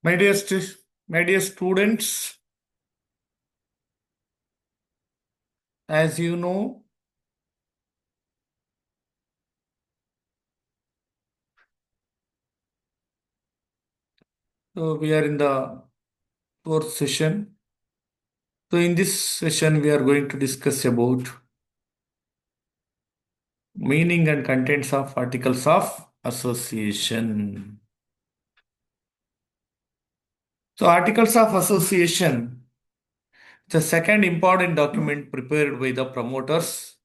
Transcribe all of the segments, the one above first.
My dear, my dear students, as you know, so we are in the fourth session. So in this session, we are going to discuss about meaning and contents of articles of association. So articles of association, the second important document prepared by the promoters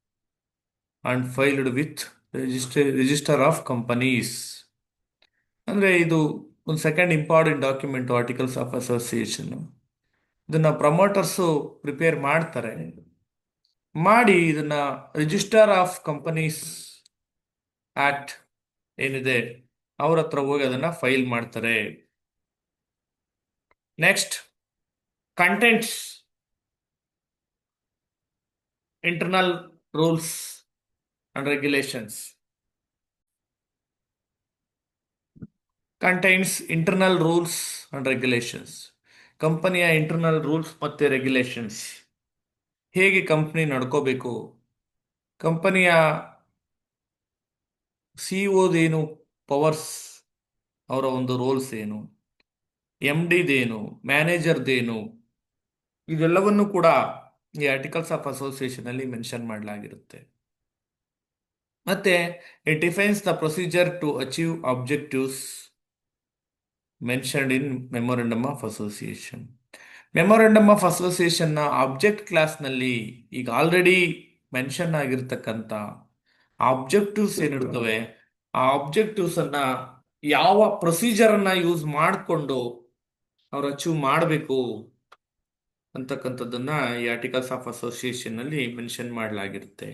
and filed with register of companies. ಅಂದ್ರೆ ಇದು ಒಂದು second important document articles of association. ಇದನ್ನ promoters prepare ಮಾಡ್ತಾರೆ. ಮಾಡಿ ಇದನ್ನ register of companies act ಏನಿದೆ ಅವ್ರ ಹತ್ರ ಹೋಗಿ ಅದನ್ನ ಫೈಲ್ ಮಾಡ್ತಾರೆ. Next, contents, internal rules and regulations. Contains internal rules and regulations. ಕಂಪನಿಯ ಇಂಟರ್ನಲ್ ರೂಲ್ಸ್ ಮತ್ತೆ ರೆಗ್ಯುಲೇಷನ್ಸ್, ಹೇಗೆ ಕಂಪನಿ ನಡ್ಕೋಬೇಕು, ಕಂಪನಿಯ ಸಿಇಒದೇನು ಪವರ್ಸ್, ಅವರ ಒಂದು ರೋಲ್ಸ್ ಏನು, MDದೇನು, ಮ್ಯಾನೇಜರ್ದೇನು, ಇದೆಲ್ಲವನ್ನು ಕೂಡ ಈ ಆರ್ಟಿಕಲ್ಸ್ ಆಫ್ ಅಸೋಸಿಯೇಷನ್ ಅಲ್ಲಿ ಮೆನ್ಷನ್ ಮಾಡಲಾಗಿರುತ್ತೆ. ಮತ್ತೆ it defines the procedure to achieve objectives mentioned in memorandum of association. Memorandum of association ನ ಆಬ್ಜೆಕ್ಟ್ ಕ್ಲಾಸ್ ನಲ್ಲಿ ಈಗ ಆಲ್ರೆಡಿ ಮೆನ್ಷನ್ ಆಗಿರ್ತಕ್ಕಂಥ ಆಬ್ಜೆಕ್ಟಿವ್ಸ್ ಏನಿರ್ತವೆ, ಆ ಆಬ್ಜೆಕ್ಟಿವ್ಸ್ ಅನ್ನ ಯಾವ ಪ್ರೊಸೀಜರ್ ಅನ್ನ ಯೂಸ್ ಮಾಡಿಕೊಂಡು ಅವ್ರು ಅಚೀವ್ ಮಾಡಬೇಕು ಅಂತಕ್ಕಂಥದ್ದನ್ನ ಈ ಆರ್ಟಿಕಲ್ಸ್ ಆಫ್ ಅಸೋಸಿಯೇಷನ್ ಅಲ್ಲಿ ಮೆನ್ಷನ್ ಮಾಡಲಾಗಿರುತ್ತೆ.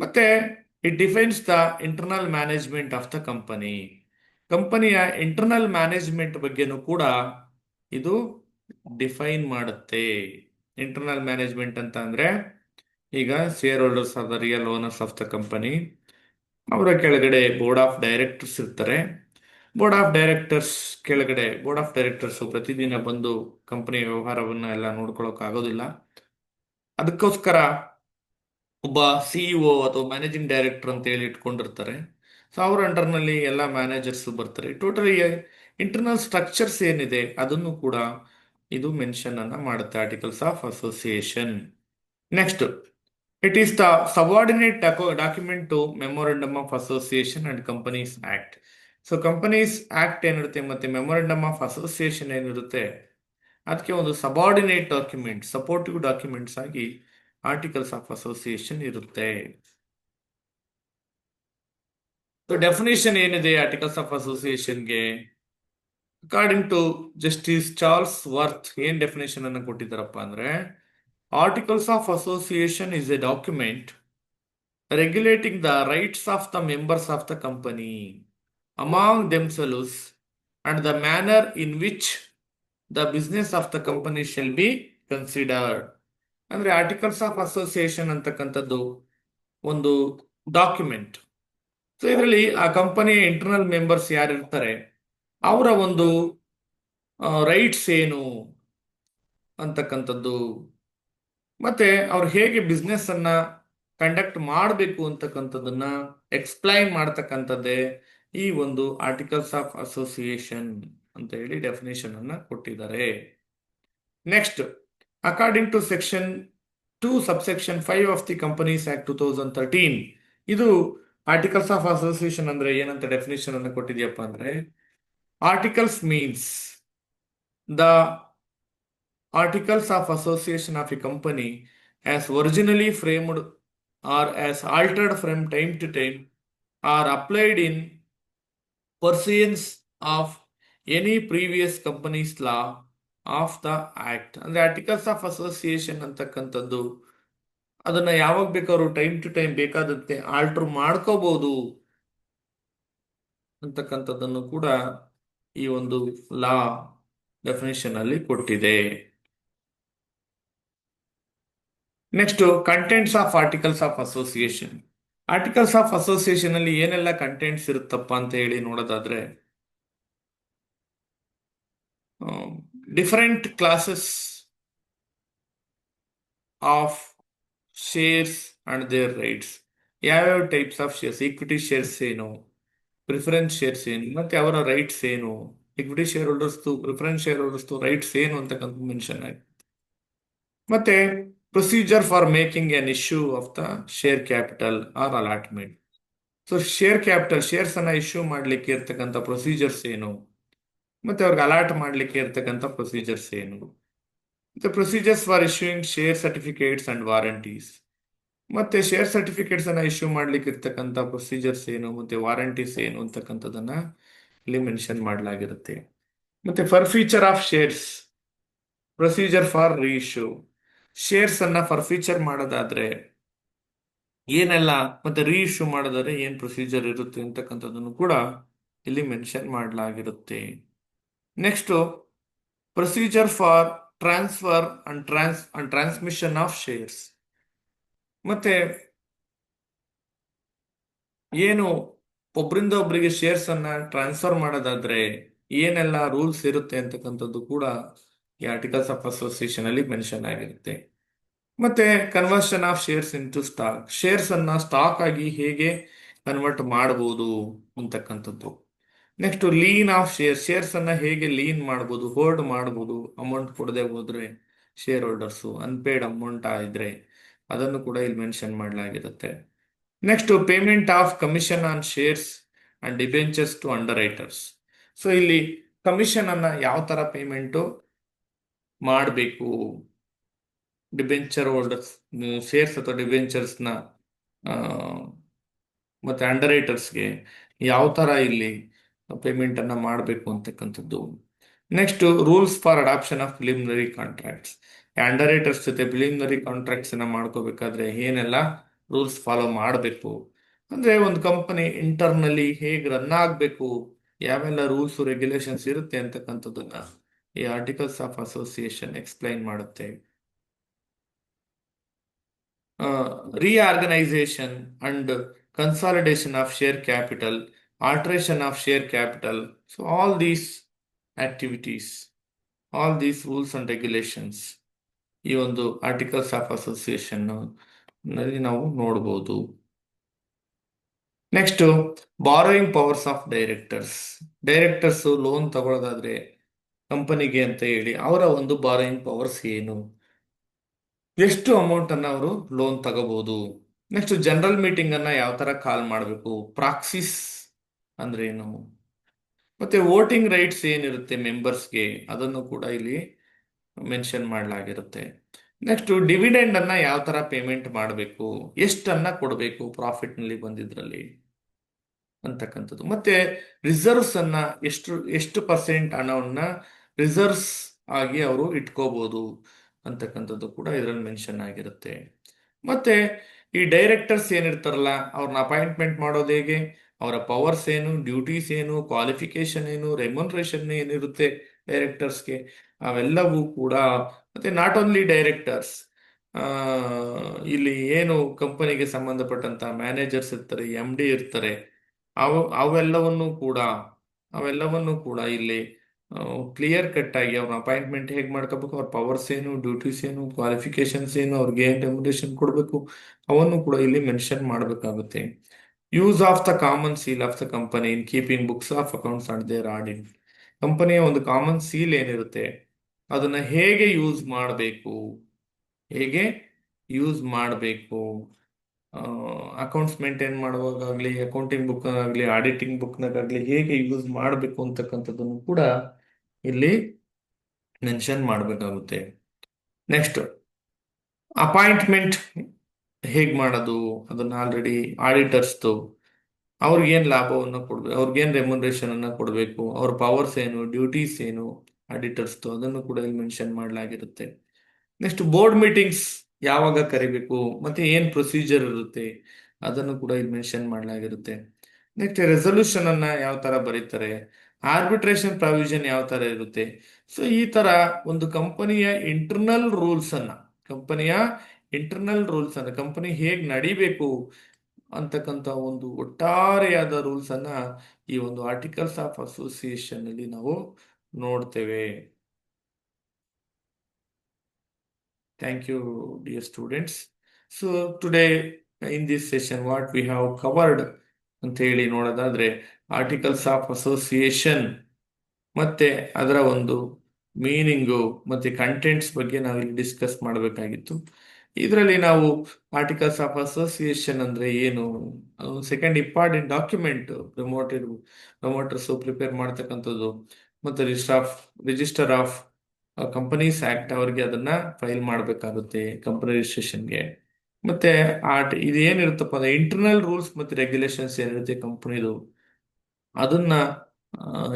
ಮತ್ತೆ it defines the internal management of the company. ಕಂಪನಿಯ ಇಂಟರ್ನಲ್ ಮ್ಯಾನೇಜ್ಮೆಂಟ್ ಬಗ್ಗೆನೂ ಕೂಡ ಇದು ಡಿಫೈನ್ ಮಾಡುತ್ತೆ. ಇಂಟರ್ನಲ್ ಮ್ಯಾನೇಜ್ಮೆಂಟ್ ಅಂತ ಅಂದ್ರೆ ಈಗ share holders are the real owners of the company. ಅವರ ಕೆಳಗಡೆ ಬೋರ್ಡ್ ಆಫ್ ಡೈರೆಕ್ಟರ್ಸ್ ಇರ್ತಾರೆ. ಬೋರ್ಡ್ ಆಫ್ ಡೈರೆಕ್ಟರ್ಸ್ ಕೆಳಗಡೆ ಬೋರ್ಡ್ ಆಫ್ ಡೈರೆಕ್ಟರ್ಸ್ ಪ್ರತಿದಿನ ಬಂದು ಕಂಪನಿಯ ವ್ಯವಹಾರವನ್ನ ಎಲ್ಲ ನೋಡ್ಕೊಳಕ್ ಆಗೋದಿಲ್ಲ. ಅದಕ್ಕೋಸ್ಕರ ಒಬ್ಬ ಸಿಇಒ ಅಥವಾ ಮ್ಯಾನೇಜಿಂಗ್ ಡೈರೆಕ್ಟರ್ ಅಂತ ಹೇಳಿ ಇಟ್ಕೊಂಡಿರ್ತಾರೆ. ಸೊ ಅವ್ರ ಅಂಡರ್ನಲ್ಲಿ ಎಲ್ಲ ಮ್ಯಾನೇಜರ್ಸ್ ಬರ್ತಾರೆ. ಟೋಟಲಿ ಇಂಟರ್ನಲ್ ಸ್ಟ್ರಕ್ಚರ್ಸ್ ಏನಿದೆ ಅದನ್ನು ಕೂಡ ಇದು ಮೆನ್ಷನ್ ಅನ್ನ ಮಾಡುತ್ತೆ articles of association. Next, it is the subordinate document to memorandum of association and companies act. So companies act ಏನಿರುತ್ತೆ ಮತ್ತೆ ಮೆಮೊರಂಡಮ್ ಆಫ್ ಅಸೋಸಿಯೇಷನ್ ಏನಿರುತ್ತೆ ಅದಕ್ಕೆ ಒಂದು ಸಬಾರ್ಡಿನೇಟ್ ಡಾಕ್ಯುಮೆಂಟ್, ಸಪೋರ್ಟಿವ್ ಡಾಕ್ಯುಮೆಂಟ್ಸ್ ಆಗಿ ಆರ್ಟಿಕಲ್ಸ್ ಆಫ್ ಅಸೋಸಿಯೇಷನ್ ಇರುತ್ತೆ. ಸೊ ಡೆಫಿನೇಷನ್ ಏನಿದೆ articles of ಅಸೋಸಿಯೇಷನ್ಗೆ, according to justice Charlesworth ಏನ್ ಡೆಫಿನೇಷನ್ ಅನ್ನು ಕೊಟ್ಟಿದ್ದಾರಪ್ಪ ಅಂದ್ರೆ, articles of association is a document regulating the rights of the members of the company among themselves and the manner in which the business of the company shall be considered. ಅಂದ್ರೆ articles of association ಅಂತಕ್ಕಂಥದ್ದು ಒಂದು document. So ಇದರಲ್ಲಿ ಆ ಕಂಪನಿಯ internal members ಯಾರಿರ್ತಾರೆ ಅವರ ಒಂದು rights ಏನು ಅಂತಕ್ಕಂಥದ್ದು, ಮತ್ತೆ ಅವ್ರು ಹೇಗೆ ಬಿಸ್ನೆಸ್ ಅನ್ನ ಕಂಡಕ್ಟ್ ಮಾಡಬೇಕು ಅಂತಕ್ಕಂಥದ್ದನ್ನ ಎಕ್ಸ್ಪ್ಲೈನ್ ಮಾಡ್ತಕ್ಕಂಥದ್ದೇ ಈ ಒಂದು ಆರ್ಟಿಕಲ್ಸ್ ಆಫ್ ಅಸೋಸಿಯೇಷನ್ ಅಂತ ಹೇಳಿ ಡೆಫಿನೇಷನ್ ಅನ್ನ ಕೊಟ್ಟಿದ್ದಾರೆ. Next, according to section 2 subsection 5 of the companies act 2013, ಇದು ಆರ್ಟಿಕಲ್ಸ್ ಆಫ್ ಅಸೋಸಿಯೇಷನ್ ಅಂದ್ರೆ ಏನಂತ ಡೆಫಿನೇಷನ್ ಅನ್ನು ಕೊಟ್ಟಿದ್ಯಪ್ಪ ಅಂದ್ರೆ, articles means the articles of association of a company as originally framed or as altered from time to time are applied in pursuance of any previous company's law of the act. ಅಂದ್ರೆ articles of association ಅಂತಕ್ಕಂಥದ್ದು ಅದನ್ನ ಯಾವಾಗ ಬೇಕಾದ್ರೂ time to time ಬೇಕಾದಂತೆ alter ಮಾಡ್ಕೋಬಹುದು ಅಂತಕ್ಕಂಥದ್ದನ್ನು ಕೂಡ ಈ ಒಂದು ಲಾ ಡೆಫಿನೇಷನ್ ಅಲ್ಲಿ ಕೊಟ್ಟಿದೆ. Next, contents of articles of association. Articles of association ಅಲ್ಲಿ ಏನೆಲ್ಲ ಕಂಟೆಂಟ್ಸ್ ಇರುತ್ತಪ್ಪ ಅಂತ ಹೇಳಿ ನೋಡೋದಾದ್ರೆ, different classes of shares and their rights. ಯಾವ್ಯಾವ types of shares, equity shares ಏನು, ಪ್ರಿಫರೆನ್ಸ್ ಶೇರ್ಸ್ ಏನು, ಮತ್ತೆ ಅವರ ರೈಟ್ಸ್ ಏನು, ಇಕ್ವಿಟಿ ಶೇರ್ ಹೋಲ್ಡರ್ಸ್ದು ಪ್ರಿಫರೆನ್ಸ್ ಶೇರ್ ಹೋಲ್ಡರ್ಸ್ದು ರೈಟ್ಸ್ ಏನು ಅಂತಕ್ಕಂಥ ಮೆನ್ಷನ್ ಆಗಿದೆ. ಮತ್ತೆ procedure for making an issue of the share capital or allotment. So share capital, shares ಅನ್ನ ಇಶ್ಯೂ ಮಾಡ್ಲಿಕ್ಕೆ ಇರ್ತಕ್ಕಂಥ ಪ್ರೊಸೀಜರ್ಸ್ ಏನು, ಮತ್ತೆ ಅವ್ರಿಗೆ ಅಲಾಟ್ ಮಾಡ್ಲಿಕ್ಕೆ ಇರ್ತಕ್ಕಂಥ ಪ್ರೊಸೀಜರ್ಸ್ ಏನು, ಮತ್ತೆ procedures for issuing share certificates and warranties. ಮತ್ತೆ ಶೇರ್ ಸರ್ಟಿಫಿಕೇಟ್ಸ್ ಅನ್ನ ಇಶ್ಯೂ ಮಾಡ್ಲಿಕ್ಕೆ ಇರ್ತಕ್ಕಂಥ ಪ್ರೊಸೀಜರ್ಸ್ ಏನು, ಮತ್ತೆ ವಾರಂಟೀಸ್ ಏನು ಅಂತಕ್ಕಂಥದ್ದನ್ನ ಇಲ್ಲಿ ಮೆನ್ಷನ್ ಮಾಡಲಾಗಿರುತ್ತೆ. ಮತ್ತೆ forfeiture of shares, procedure for reissue. Shares ಅನ್ನ ಫರ್ ಫೀಚರ್ ಮಾಡೋದಾದ್ರೆ ಏನೆಲ್ಲ, ಮತ್ತೆ ರೀಇಶ್ಯೂ ಮಾಡೋದಾದ್ರೆ ಏನ್ ಪ್ರೊಸೀಜರ್ ಇರುತ್ತೆ ಅಂತಕ್ಕಂಥದ್ದನ್ನು ಕೂಡ ಇಲ್ಲಿ ಮೆನ್ಷನ್ ಮಾಡಲಾಗಿರುತ್ತೆ. Next procedure for transfer and transmission of shares. ಮತ್ತೆ ಏನು ಒಬ್ರಿಂದ ಒಬ್ರಿಗೆ ಶೇರ್ಸ್ ಅನ್ನ ಟ್ರಾನ್ಸ್ಫರ್ ಮಾಡೋದಾದ್ರೆ ಏನೆಲ್ಲ ರೂಲ್ಸ್ ಇರುತ್ತೆ ಅಂತಕ್ಕಂಥದ್ದು ಕೂಡ ಈ ಆರ್ಟಿಕಲ್ಸ್ ಆಫ್ ಅಸೋಸಿಯೇಷನ್ ಅಲ್ಲಿ ಮೆನ್ಷನ್ ಆಗಿರುತ್ತೆ. ಮತ್ತೆ conversion of shares into stock, shares ಅನ್ನ ಸ್ಟಾಕ್ ಆಗಿ ಹೇಗೆ ಕನ್ವರ್ಟ್ ಮಾಡಬಹುದು ಅಂತಕ್ಕಂಥದ್ದು. Next lien of shares, shares ಅನ್ನ ಹೇಗೆ ಲೀನ್ ಮಾಡಬಹುದು, ಹೋಲ್ಡ್ ಮಾಡಬಹುದು, ಅಮೌಂಟ್ ಕೊಡದೆ ಹೋದ್ರೆ ಶೇರ್ ಹೋಲ್ಡರ್ಸು ಅನ್ಪೇಯ್ಡ್ ಅಮೌಂಟ್ ಇದ್ರೆ ಅದನ್ನು ಕೂಡ ಇಲ್ಲಿ ಮೆನ್ಷನ್ ಮಾಡಲಾಗಿರುತ್ತೆ. Next payment of commission on shares and debentures to underwriters. So ಇಲ್ಲಿ ಕಮಿಷನ್ ಅನ್ನ ಯಾವ ತರ ಪೇಮೆಂಟ್ ಮಾಡಬೇಕು, ಡಿಬೆಂಚರ್ ಹೋಲ್ಡರ್ಸ್ ಶೇರ್ಸ್ ಅಥವಾ ಡಿಬೆಂಚರ್ಸ್ನ ಮತ್ತೆ ಅಂಡರ್ ರೈಟರ್ಸ್ಗೆ ಯಾವ ತರ ಇಲ್ಲಿ ಪೇಮೆಂಟ್ ಅನ್ನ ಮಾಡಬೇಕು ಅಂತಕ್ಕಂಥದ್ದು. Next rules for adoption of preliminary contracts. Under writers ಜೊತೆ ಪ್ರಿಲಿಮಿನರಿ ಕಾಂಟ್ರಾಕ್ಟ್ಸ್ ಅನ್ನ ಮಾಡ್ಕೋಬೇಕಾದ್ರೆ ಏನೆಲ್ಲ ರೂಲ್ಸ್ ಫಾಲೋ ಮಾಡಬೇಕು, ಅಂದ್ರೆ ಒಂದು ಕಂಪನಿ ಇಂಟರ್ನಲ್ಲಿ ಹೇಗೆ ರನ್ ಆಗಬೇಕು, ಯಾವೆಲ್ಲ ರೂಲ್ಸ್ ರೆಗ್ಯುಲೇಷನ್ಸ್ ಇರುತ್ತೆ ಅಂತಕ್ಕಂಥದ್ದನ್ನ ಈ ಆರ್ಟಿಕಲ್ಸ್ ಆಫ್ ಅಸೋಸಿಯೇಷನ್ ಎಕ್ಸ್ಪ್ಲೈನ್ ಮಾಡುತ್ತೆ. Reorganization and consolidation of share capital, alteration of share capital. So all these activities, all these rules and regulations ಈ ಒಂದು ಆರ್ಟಿಕಲ್ಸ್ ಆಫ್ ಅಸೋಸಿಯೇಷನ್ ನಲ್ಲಿ ನಾವು ನೋಡಬಹುದು. Next borrowing powers of directors. Directors loan ತಗೊಳ್ಳೋದಾದ್ರೆ ಕಂಪನಿಗೆ ಅಂತ ಹೇಳಿ ಅವರ ಒಂದು ಬಾರೋಯಿಂಗ್ ಪವರ್ಸ್ ಏನು, ಎಷ್ಟು ಅಮೌಂಟ್ ಅನ್ನ ಅವರು ಲೋನ್ ತಗೋಬಹುದು. ನೆಕ್ಸ್ಟ್ ಜನರಲ್ ಮೀಟಿಂಗ್ ಅನ್ನ ಯಾವ ತರ ಕಾಲ್ ಮಾಡಬೇಕು, ಪ್ರಾಕ್ಸಿಸ್ ಅಂದ್ರೆ ಏನು, ಮತ್ತೆ ವೋಟಿಂಗ್ ರೈಟ್ಸ್ ಏನಿರುತ್ತೆ ಮೆಂಬರ್ಸ್ಗೆ ಅದನ್ನು ಕೂಡ ಇಲ್ಲಿ ಮೆನ್ಷನ್ ಮಾಡಲಾಗಿರುತ್ತೆ. ನೆಕ್ಸ್ಟ್ ಡಿವಿಡೆಂಡ್ ಅನ್ನ ಯಾವ ತರ ಪೇಮೆಂಟ್ ಮಾಡಬೇಕು, ಎಷ್ಟನ್ನ ಕೊಡಬೇಕು ಪ್ರಾಫಿಟ್ ನಲ್ಲಿ ಬಂದಿದ್ರಲ್ಲಿ ಅಂತಕ್ಕಂಥದ್ದು. ಮತ್ತೆ ರಿಸರ್ವ್ಸ್ ಅನ್ನ ಎಷ್ಟು ಎಷ್ಟು ಪರ್ಸೆಂಟ್ ಹಣವನ್ನ ರಿಸರ್ವ್ಸ್ ಆಗಿ ಅವರು ಇಟ್ಕೋಬಹುದು ಅಂತಕ್ಕಂಥದ್ದು ಕೂಡ ಇದರಲ್ಲಿ ಮೆನ್ಷನ್ ಆಗಿರುತ್ತೆ. ಮತ್ತೆ ಈ ಡೈರೆಕ್ಟರ್ಸ್ ಏನಿರ್ತಾರಲ್ಲ ಅವ್ರನ್ನ ಅಪಾಯಿಂಟ್ಮೆಂಟ್ ಮಾಡೋದು ಹೇಗೆ, ಅವರ ಪವರ್ಸ್ ಏನು, ಡ್ಯೂಟೀಸ್ ಏನು, ಕ್ವಾಲಿಫಿಕೇಶನ್ ಏನು, ರೆಮ್ಯುನರೇಷನ್ ಏನಿರುತ್ತೆ ಡೈರೆಕ್ಟರ್ಸ್ಗೆ ಅವೆಲ್ಲವೂ ಕೂಡ. ಮತ್ತೆ ನಾಟ್ ಓನ್ಲಿ ಡೈರೆಕ್ಟರ್ಸ್, ಇಲ್ಲಿ ಏನು ಕಂಪನಿಗೆ ಸಂಬಂಧಪಟ್ಟಂತ ಮ್ಯಾನೇಜರ್ಸ್ ಇರ್ತಾರೆ, ಎಂ ಡಿ ಇರ್ತಾರೆ, ಅವೆಲ್ಲವನ್ನು ಕೂಡ ಇಲ್ಲಿ ಕ್ಲಿಯರ್ ಕಟ್ ಆಗಿ ಅವ್ರ ಅಪಾಯಿಂಟ್ಮೆಂಟ್ ಹೇಗೆ ಮಾಡ್ಕೋಬೇಕು, ಅವ್ರ ಪವರ್ಸ್ ಏನು, ಡ್ಯೂಟೀಸ್ ಏನು, ಕ್ವಾಲಿಫಿಕೇಶನ್ಸ್ ಏನು, ಅವ್ರಿಗೆ ಏನ್ ರೆಮ್ಯುನರೇಷನ್ ಕೊಡಬೇಕು ಅವನ್ನು ಕೂಡ ಇಲ್ಲಿ ಮೆನ್ಷನ್ ಮಾಡಬೇಕಾಗುತ್ತೆ. Use of the common seal of the company in keeping books of accounts and their audit. ಕಂಪನಿಯ ಒಂದು ಕಾಮನ್ ಸೀಲ್ ಏನಿರುತ್ತೆ ಅದನ್ನ ಹೇಗೆ ಯೂಸ್ ಮಾಡಬೇಕು, ಅಕೌಂಟ್ಸ್ ಮೇಂಟೈನ್ ಮಾಡುವಾಗಲಿ, ಅಕೌಂಟಿಂಗ್ ಬುಕ್ ಆಗಲಿ, ಆಡಿಟಿಂಗ್ ಬುಕ್ನಾಗಲಿ ಹೇಗೆ ಯೂಸ್ ಮಾಡಬೇಕು ಅಂತಕ್ಕಂಥದ್ದನ್ನು ಕೂಡ ಇಲ್ಲಿ ಮೆನ್ಷನ್ ಮಾಡಬೇಕಾಗುತ್ತೆ. ನೆಕ್ಸ್ಟ್ ಅಪಾಯಿಂಟ್ಮೆಂಟ್ ಹೇಗ್ ಮಾಡೋದು, ಅದನ್ನ ಆಲ್ರೆಡಿ ಆಡಿಟರ್ಸ್ದು ಅವ್ರಿಗೇನ್ ಲಾಭವನ್ನು ಕೊಡ್ಬೇಕು, ಅವ್ರಿಗೇನ್ ರೆಮ್ಯುನರೇಷನ್ ಅನ್ನ ಕೊಡಬೇಕು, ಅವ್ರ ಪವರ್ಸ್ ಏನು, ಡ್ಯೂಟೀಸ್ ಏನು ಆಡಿಟರ್ಸ್ದು ಅದನ್ನು ಕೂಡ ಇಲ್ಲಿ ಮೆನ್ಷನ್ ಮಾಡಲಾಗಿರುತ್ತೆ. ನೆಕ್ಸ್ಟ್ ಬೋರ್ಡ್ ಮೀಟಿಂಗ್ಸ್ ಯಾವಾಗ ಕರಿಬೇಕು, ಮತ್ತೆ ಏನ್ ಪ್ರೊಸೀಜರ್ ಇರುತ್ತೆ ಅದನ್ನು ಕೂಡ ಇಲ್ಲಿ ಮೆನ್ಷನ್ ಮಾಡಲಾಗಿರುತ್ತೆ. ನೆಕ್ಸ್ಟ್ ರೆಸೊಲ್ಯೂಷನ್ ಅನ್ನ ಯಾವ ತರ ಬರೀತಾರೆ, ಆರ್ಬಿಟ್ರೇಷನ್ ಪ್ರಾವಿಷನ್ ಯಾವ ತರ ಇರುತ್ತೆ. ಸೊ ಈ ತರ ಒಂದು ಕಂಪನಿಯ ಇಂಟರ್ನಲ್ ರೂಲ್ಸ್ ಅನ್ನ ಕಂಪನಿ ಹೇಗ್ ನಡಿಬೇಕು ಅಂತಕ್ಕಂಥ ಒಂದು ಒಟ್ಟಾರೆಯಾದ ರೂಲ್ಸ್ ಅನ್ನ ಈ ಒಂದು ಆರ್ಟಿಕಲ್ಸ್ ಆಫ್ ಅಸೋಸಿಯೇಷನ್ ಅಲ್ಲಿ ನಾವು ನೋಡ್ತೇವೆ. Thank you, dear students. So today in this session, what we have covered ಅಂತ ಹೇಳಿ ನೋಡೋದಾದ್ರೆ ಆರ್ಟಿಕಲ್ಸ್ ಆಫ್ ಅಸೋಸಿಯೇಷನ್ ಮತ್ತೆ ಅದರ ಒಂದು ಮೀನಿಂಗು ಮತ್ತೆ ಕಂಟೆಂಟ್ಸ್ ಬಗ್ಗೆ ನಾವು ಇಲ್ಲಿ ಡಿಸ್ಕಸ್ ಮಾಡಬೇಕಾಗಿತ್ತು. ಇದರಲ್ಲಿ ನಾವು ಆರ್ಟಿಕಲ್ಸ್ ಆಫ್ ಅಸೋಸಿಯೇಷನ್ ಅಂದ್ರೆ ಏನು, second important document promoters prepare ಮಾಡ್ತಕ್ಕಂಥದ್ದು, ಮತ್ತೆ ರಿಜಿಸ್ಟರ್ ಆಫ್ ಕಂಪನೀಸ್ ಆಕ್ಟ್ ಅವರಿಗೆ ಅದನ್ನ ಫೈಲ್ ಮಾಡಬೇಕಾಗುತ್ತೆ ಕಂಪನಿ ರಿಜಿಸ್ಟ್ರೇಷನ್ಗೆ. ಮತ್ತೆ ಇದು ಏನಿರುತ್ತಪ್ಪ ಅಂದ್ರೆ ಇಂಟರ್ನಲ್ ರೂಲ್ಸ್ ಮತ್ತೆ ರೆಗ್ಯುಲೇಷನ್ಸ್ ಏನಿರುತ್ತೆ ಕಂಪನಿದು, ಅದನ್ನ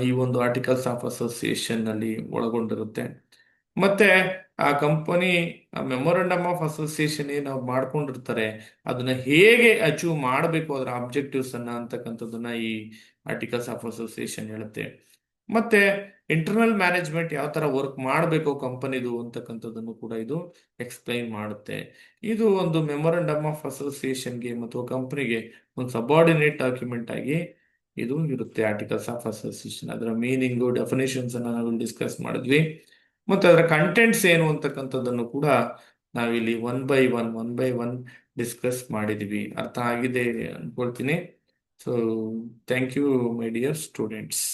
ಈ ಒಂದು ಆರ್ಟಿಕಲ್ಸ್ ಆಫ್ ಅಸೋಸಿಯೇಷನ್ ನಲ್ಲಿ ಒಳಗೊಂಡಿರುತ್ತೆ. ಮತ್ತೆ ಆ ಕಂಪನಿ ಮೆಮೊರಂಡಮ್ ಆಫ್ ಅಸೋಸಿಯೇಷನ್ ನಾವು ಮಾಡ್ಕೊಂಡಿರ್ತಾರೆ, ಅದನ್ನ ಹೇಗೆ ಅಚೀವ್ ಮಾಡಬೇಕು ಅದರ ಆಬ್ಜೆಕ್ಟಿವ್ಸ್ ಅನ್ನ ಅಂತಕ್ಕಂಥದ್ದನ್ನ ಈ ಆರ್ಟಿಕಲ್ಸ್ ಆಫ್ ಅಸೋಸಿಯೇಷನ್ ಹೇಳುತ್ತೆ. ಮತ್ತೆ ಇಂಟರ್ನಲ್ ಮ್ಯಾನೇಜ್ಮೆಂಟ್ ಯಾವ ತರ ವರ್ಕ್ ಮಾಡಬೇಕು ಕಂಪನಿದು ಅಂತಕ್ಕಂಥದ್ದನ್ನು ಕೂಡ ಇದು ಎಕ್ಸ್ಪ್ಲೈನ್ ಮಾಡುತ್ತೆ. ಇದು ಒಂದು ಮೆಮೊರಂಡಮ್ ಆಫ್ ಅಸೋಸಿಯೇಷನ್ಗೆ ಮತ್ತು ಕಂಪನಿಗೆ ಒಂದು ಸಬಾರ್ಡಿನೇಟ್ ಡಾಕ್ಯುಮೆಂಟ್ ಆಗಿ ಇದು ಇರುತ್ತೆ ಆರ್ಟಿಕಲ್ಸ್ ಆಫ್ ಅಸೋಸಿಯೇಷನ್. ಅದರ ಮೀನಿಂಗು ಡೆಫಿನೇಷನ್ಸ್ ಅನ್ನ ನಾವು ಡಿಸ್ಕಸ್ ಮಾಡಿದ್ವಿ, ಮತ್ತೆ ಅದರ ಕಂಟೆಂಟ್ಸ್ ಏನು ಅಂತಕ್ಕಂಥದ್ದನ್ನು ಕೂಡ ನಾವಿಲ್ಲಿ ಒನ್ ಬೈ ಒನ್ ಡಿಸ್ಕಸ್ ಮಾಡಿದ್ವಿ. ಅರ್ಥ ಆಗಿದೆ ಅನ್ಕೊಳ್ತೀನಿ. So thank you my dear students.